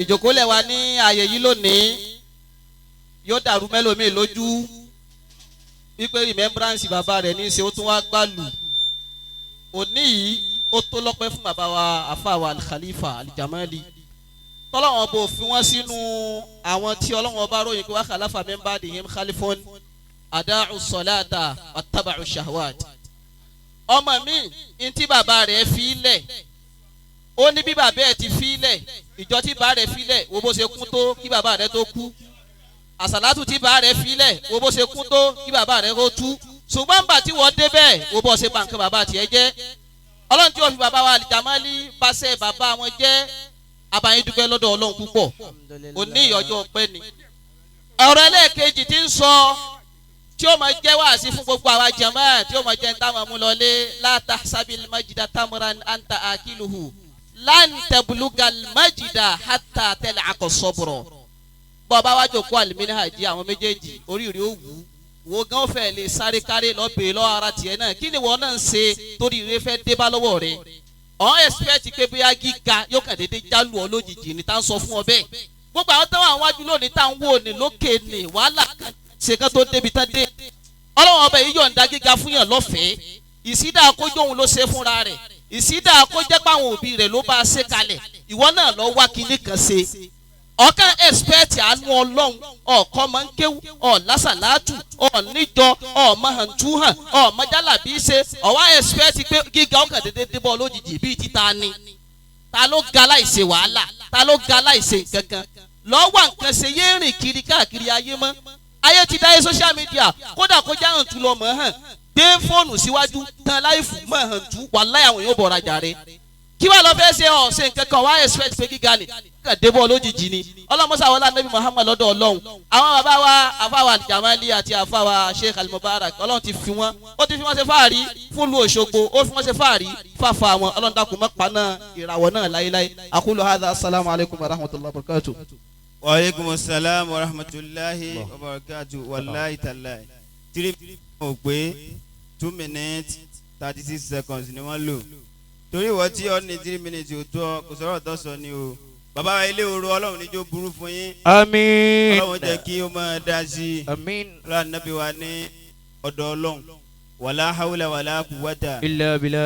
ìjókòólẹ̀ wa ní ààyè yìí lónìí yóò dàrú mẹ́lòmíì lójú wípé remembrance bàbá rẹ̀ ní í ṣe ó tún wá gbàlù òní yìí ó tó lọ́pẹ́ fún bàbá wa àfàwà al-Khalifa al-Jamali tọ́lọ́wọ́n bò fi wọ́n sínú àwọn tí ọlọ́wọ́n bá ròyìn pé wá khalafa min ba'dihim khalifun ada'u salata wattaba'u shahwat. ọmọ mi ní tí bàbá rẹ̀ fi lẹ̀ ó ní bí bàbá ẹ̀ ti fi lẹ̀ ìjọ tí bàbá rẹ̀ fi lẹ̀ wo bó ṣe kún tó kí bàbá rẹ̀ tó kú àsàlátù tí bàbá rẹ̀ fi lẹ̀ wo bó ṣe kún tó kí bàbá rẹ̀ tó tú ṣùgbọ́n bá tí wọ́n débẹ̀ wo bó ṣe bàǹkì bàbá tiẹ̀ jẹ́ ọlọ́run tí wọ́n fi bàbá wa al-Jamali pàṣẹ bàbá wọn jẹ́ abayín dúpẹ́ lọ́dọ̀ ọlọ́run púpọ̀ òní ìyọjọ́ ọpẹ́ ni. ọ̀rọ̀ ẹlẹ́ẹ̀kejì tí ń sọ tí ó máa jẹ́ wáàsí fún gbogbo àwa jàmáà tí ó máa jẹ́ ntá máa mú lọlé la tahsabil majida tamran anta akiluhu lan tablugal majida hatta tal'aqa sabra. bọ́ọ̀bá wá jòkó al-minhaj àwọn méjèèjì oríire ó wù wo gan fẹ́ lè sáré káré lọ́bẹ̀ẹ́ lọ́ ara tiẹ̀ náà kí ni wọ́n náà ń ṣe torí ire fẹ́ dé bá lọ́wọ́ rẹ̀ ọ̀hún ẹ̀sìpẹ́ẹ̀tì pé bóyá gíga yóò kàn déédéé jálù ọ lójijì ní tá à ń sọ fún ọ bẹ́ẹ̀ gbogbo àwọn táwọn àwọn wájú lónìí tá à ń wò ní lókè ní wàhálà kan ṣe kan tó débi tán dé ọlọ́wọ́n ọbẹ̀ yìí yọ̀ǹda gíga fún yàn lọ́fẹ̀ẹ́ ìsídà àkójọ òun ló ṣe fúnra rẹ̀ ìsídà àkójẹ́ páwọn òbí rẹ̀ ló bá a ṣe kalẹ̀ ìwọ náà lọ wá kinní kan ṣe ọ̀kan ẹ̀sìpẹ́ẹ̀tì àánú ọlọ́run ọ̀kọ́ máa ń kéwú ọ̀lásàlátù ọ̀níjọ ọ̀mọ̀hàntúhàn ọ̀mọ̀jálàbí ṣe ọ̀wá ẹ̀sìpẹ́ẹ̀tì pé gíga ọ̀kàn dédé débọ̀ lójijì bíi títa ni ta ló ga láìṣe wàhálà ta ló ga láìṣe nǹkankan lọ́wọ́ nǹkan ṣe yé rìn kiri káàkiri ayé mọ́ ayé ti dáyé social media kódà kó já hàntú lọ mọ̀ hàn gbé fóònù síwájú tán láìfù mọ̀ hàntú wàláhì àwọn yóò bọ̀ rajà rẹ̀ kí wàá lọ fẹ́ ṣe ọ̀sẹ̀ nǹkan kan wá expect pé gíga ni kàn débọ̀ lójijì ni ọlọ́mọṣà wọlé anabi Muhammad lọ́dọ̀ ọlọ́run àwọn bàbá wa àfàwà al-Jamali àti àfàwà Sheikh al-Mubarak ọlọ́run ti fi wọ́n ó ti fi wọ́n ṣe fáàrí fún lu Òṣogbo ó fi wọ́n ṣe fáàrí fàfà wọn ọlọ́run dákun mọ́ paná ìràwọ̀ náà láéláé aqulu hadha assalamu alaykum wa rahmatullahi wa barakatuh. wa aleykum assalam wa rahmatulahi wa barakatuh wàllayi talayi tiri mo pé 2 minutes 36 seconds ni wọ́n lò torí ìwọ tí ọ ní 3 minutes ò tó kò sọ̀rọ̀ tó sọ ni o bàbá wa Elehoro ọlọ́run níjó burú fún yín àmín ọlọ́run jẹ́ kí ó máa dá sí i àmín ọlọ́run nàbí wa ní ọ̀dọ̀ ọlọ́run wàlá hawla wàlá quwwata illa billah.